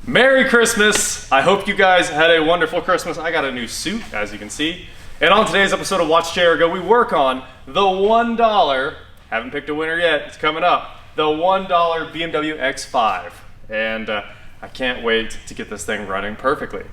Merry Christmas! I hope you guys had a wonderful Christmas. I got a new suit, as you can see. And on today's episode of Watch Jericho, we work on the $1, haven't picked a winner yet, it's coming up, the $1 BMW X5. And I can't wait to get this thing running perfectly.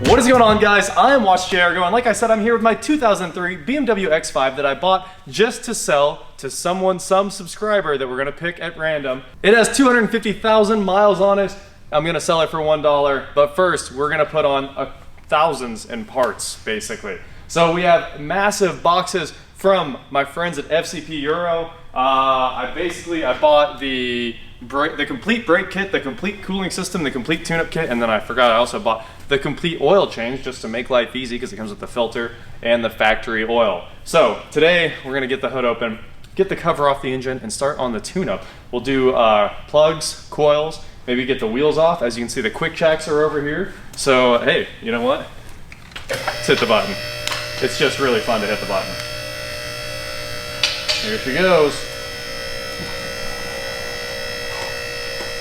What is going on, guys? I am Watch Jericho, and like I said, I'm here with my 2003 BMW X5 that I bought just to sell to some subscriber that we're gonna pick at random. It has 250,000 miles on it. I'm gonna sell it for $1, but first we're gonna put on thousands in parts, basically. So we have massive boxes from my friends at FCP Euro. I bought the complete brake kit, the complete cooling system, the complete tune-up kit, and then I forgot I also bought the complete oil change just to make life easy because it comes with the filter and the factory oil. So today we're gonna get the hood open, get the cover off the engine, and start on the tune-up. We'll do plugs, coils, maybe get the wheels off. As you can see, the quick jacks are over here. So hey, you know what? Let's hit the button. It's just really fun to hit the button. Here she goes.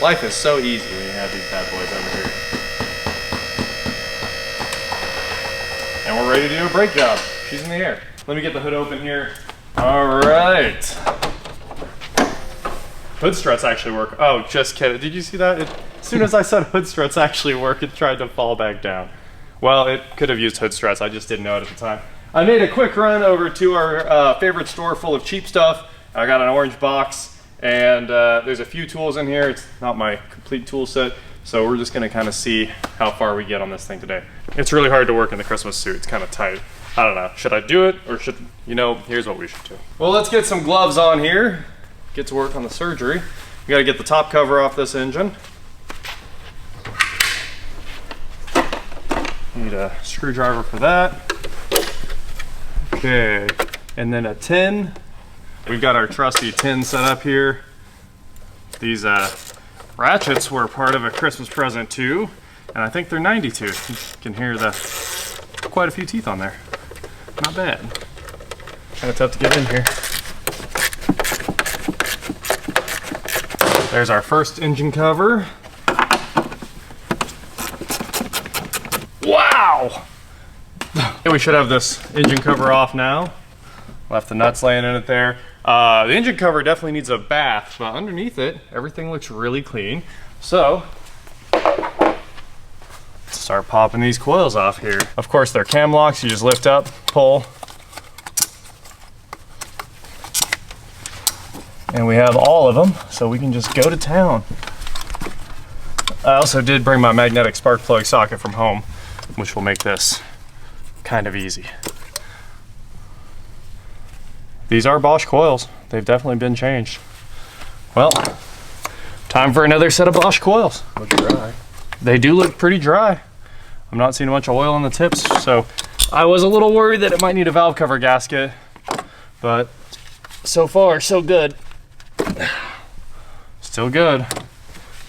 Life is so easy when you have these bad boys over here. And we're ready to do a brake job. She's in the air. Let me get the hood open here. All right. Hood struts actually work. Oh, just kidding. Did you see that? As soon as I said hood struts actually work, it tried to fall back down. Well, it could have used hood struts. I just didn't know it at the time. I made a quick run over to our favorite store full of cheap stuff. I got an orange box. And there's a few tools in here. It's not my complete tool set, so we're just gonna kind of see how far we get on this thing today. It's really hard to work in the Christmas suit. It's kind of tight. I don't know, should I do it or should, here's what we should do. Well, let's get some gloves on here. Get to work on the surgery. We gotta get the top cover off this engine. Need a screwdriver for that. Okay, and then a tin. We've got our trusty tin set up here. These ratchets were part of a Christmas present too, and I think they're 92. You can hear quite a few teeth on there. Not bad. Kind of tough to get in here. There's our first engine cover. Wow! And we should have this engine cover off now. Left the nuts laying in it there. The engine cover definitely needs a bath, but underneath it, everything looks really clean. So, let's start popping these coils off here. Of course, they're cam locks. You just lift up, pull. And we have all of them, so we can just go to town. I also did bring my magnetic spark plug socket from home, which will make this kind of easy. These are Bosch coils. They've definitely been changed. Well, time for another set of Bosch coils. Look dry. They do look pretty dry. I'm not seeing a bunch of oil on the tips, so I was a little worried that it might need a valve cover gasket, but so far, so good. Still good.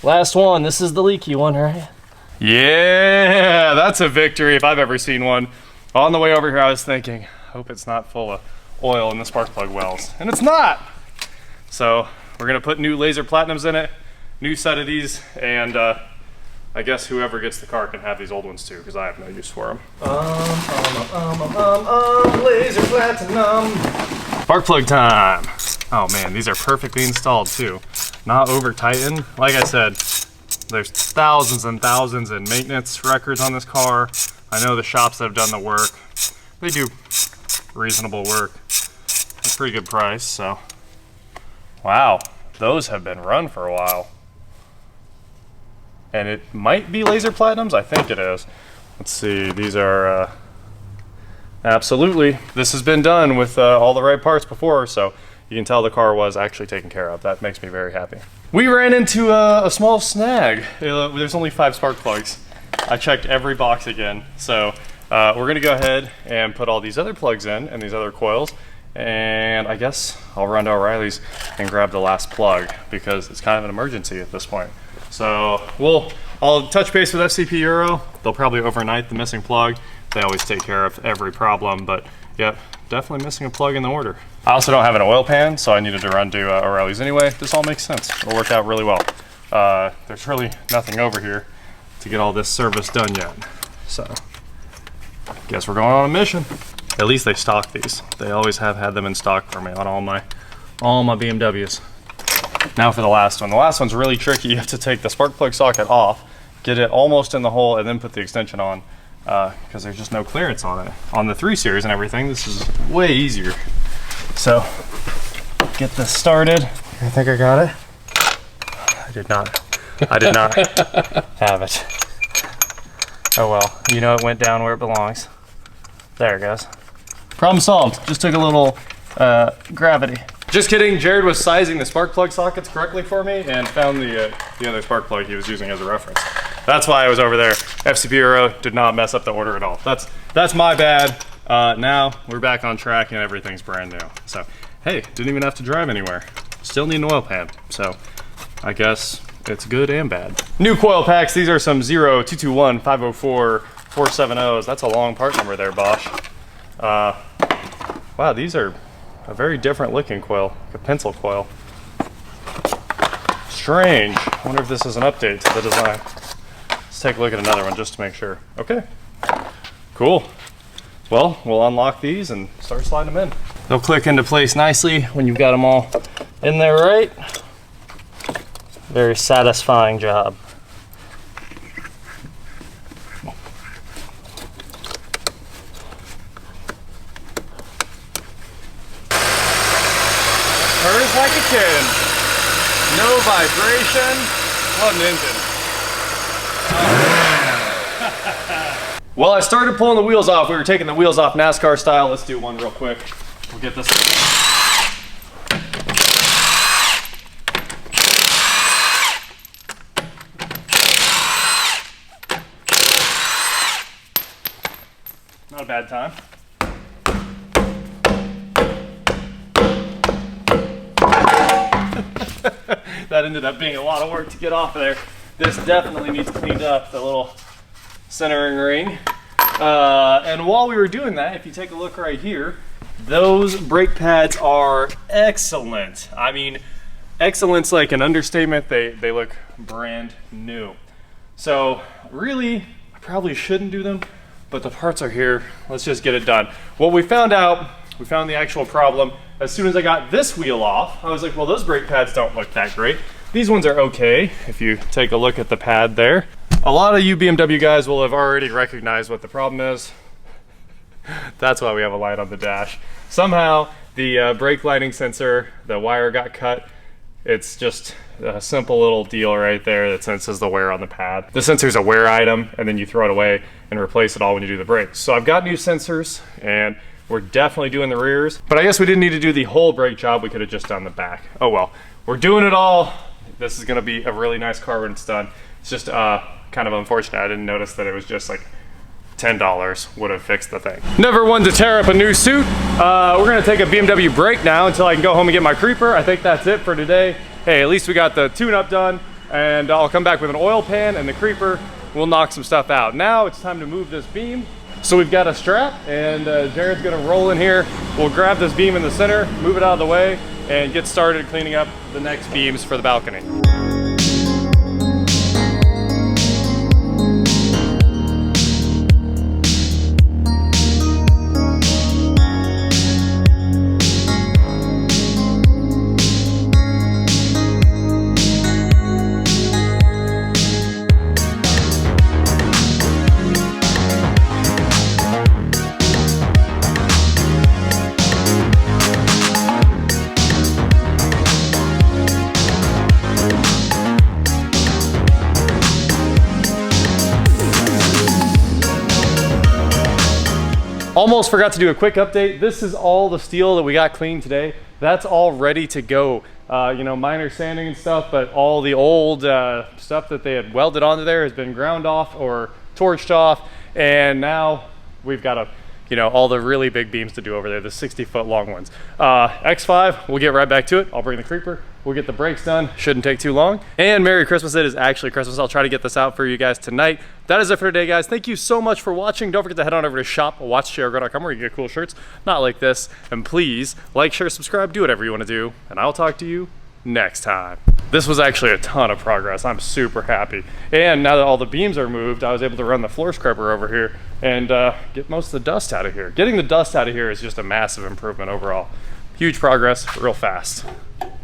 Last one. This is the leaky one, right? Yeah, that's a victory if I've ever seen one. On the way over here, I was thinking, hope it's not full of oil in the spark plug wells, and it's not. So we're gonna put new laser platinums in it, new set of these, and I guess whoever gets the car can have these old ones too, because I have no use for them. Laser platinum. Spark plug time. Oh man, these are perfectly installed too. Not over tightened. Like I said, there's thousands and thousands in maintenance records on this car. I know the shops that have done the work. They do reasonable work. A pretty good price, so. Wow, those have been run for a while. And it might be laser platinums, I think it is. Let's see, these are, absolutely. This has been done with all the right parts before, so you can tell the car was actually taken care of. That makes me very happy. We ran into a small snag. There's only 5 spark plugs. I checked every box again, so we're gonna go ahead and put all these other plugs in and these other coils, and I guess I'll run to O'Reilly's and grab the last plug because it's kind of an emergency at this point. So I'll touch base with FCP Euro. They'll probably overnight the missing plug. They always take care of every problem, but Yep, definitely missing a plug in the order. I also don't have an oil pan, so I needed to run to O'Reilly's anyway. This all makes sense. It'll work out really well. There's really nothing over here to get all this service done yet. So, guess we're going on a mission. At least they stock these. They always have had them in stock for me on all my BMWs. Now for the last one. The last one's really tricky. You have to take the spark plug socket off, get it almost in the hole, and then put the extension on, because there's just no clearance on it. On the 3 Series and everything, this is way easier. So, get this started. I think I got it. I did not. I did not have it. Oh well, you know it went down where it belongs. There it goes. Problem solved. Just took a little gravity. Just kidding, Jared was sizing the spark plug sockets correctly for me and found the other spark plug he was using as a reference. That's why I was over there. FCP Euro did not mess up the order at all. That's my bad. Now we're back on track and everything's brand new. So, hey, didn't even have to drive anywhere. Still need an oil pan, so I guess it's good and bad. New coil packs. These are some 0221 504 470s. That's a long part number there, Bosch. Wow, these are a very different looking coil, like a pencil coil. Strange. I wonder if this is an update to the design. Let's take a look at another one just to make sure. Okay, cool. Well, we'll unlock these and start sliding them in. They'll click into place nicely when you've got them all in there, right? Very satisfying job. Purrs like a kitten. No vibration. What an engine. Well, I started pulling the wheels off. We were taking the wheels off NASCAR style. Let's do one real quick. We'll get this. Not a bad time. That ended up being a lot of work to get off of there. This definitely needs cleaned up, the little centering ring. And while we were doing that, if you take a look right here, those brake pads are excellent. I mean, excellent's like an understatement. They look brand new. So really, I probably shouldn't do them, but the parts are here. Let's just get it done. What we found out, we found the actual problem. As soon as I got this wheel off, I was like, well, those brake pads don't look that great. These ones are okay, if you take a look at the pad there. A lot of you BMW guys will have already recognized what the problem is. That's why we have a light on the dash. Somehow, the brake lighting sensor, the wire got cut. It's just a simple little deal right there that senses the wear on the pad. The sensor's a wear item, and then you throw it away and replace it all when you do the brakes. So I've got new sensors, and we're definitely doing the rears, but I guess we didn't need to do the whole brake job. We could have just done the back. Oh well, we're doing it all. This is gonna be a really nice car when it's done. It's just kind of unfortunate. I didn't notice that it was just like $10 would have fixed the thing. Never one to tear up a new suit. We're gonna take a BMW break now until I can go home and get my creeper. I think that's it for today. Hey, at least we got the tune-up done, and I'll come back with an oil pan and the creeper. We'll knock some stuff out. Now it's time to move this beam. So we've got a strap, and Jared's gonna roll in here. We'll grab this beam in the center, move it out of the way, and get started cleaning up the next beams for the balcony. Almost forgot to do a quick update. This is all the steel that we got cleaned today. That's all ready to go. You know, minor sanding and stuff, but all the old stuff that they had welded onto there has been ground off or torched off, and now we've got to you know, all the really big beams to do over there, the 60-foot long ones. X5, we'll get right back to it. I'll bring the creeper. We'll get the brakes done. Shouldn't take too long. And Merry Christmas. It is actually Christmas. I'll try to get this out for you guys tonight. That is it for today, guys. Thank you so much for watching. Don't forget to head on over to shop.watchsharegrow.com where you get cool shirts, not like this. And please like, share, subscribe, do whatever you want to do. And I'll talk to you next time. This was actually a ton of progress. I'm super happy. And now that all the beams are moved, I was able to run the floor scrubber over here and get most of the dust out of here. Getting the dust out of here is just a massive improvement overall. Huge progress, real fast.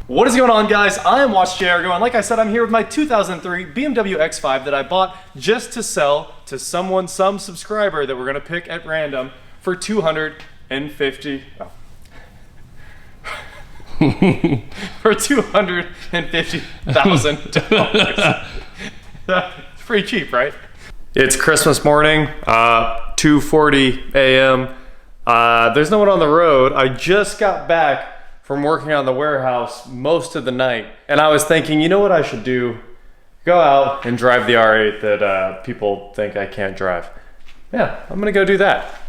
What is going on, guys? I am WatchJR, and like I said, I'm here with my 2003 BMW X5 that I bought just to sell to some subscriber that we're gonna pick at random for $250. Oh. For $250,000. It's pretty cheap, right? It's Christmas morning, 2:40 a.m. There's no one on the road. I just got back from working on the warehouse most of the night, and I was thinking, you know what I should do? Go out and drive the R8 that people think I can't drive. Yeah, I'm gonna go do that.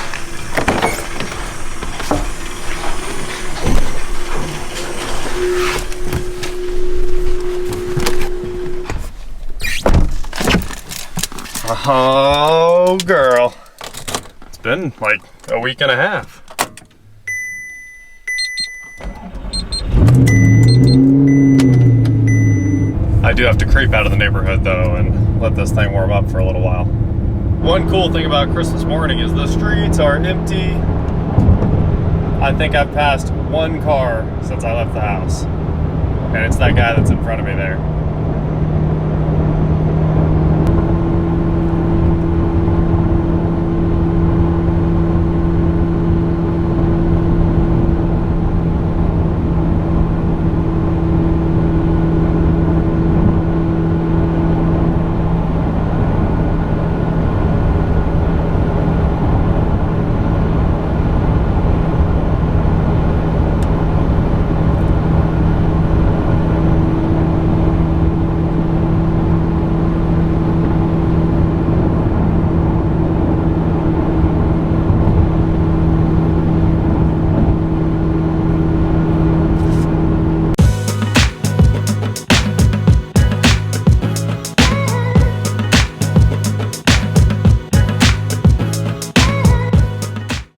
Oh, girl. It's been like a week and a half. I do have to creep out of the neighborhood though and let this thing warm up for a little while. One cool thing about Christmas morning is the streets are empty. I think I've passed one car since I left the house, and it's that guy that's in front of me there.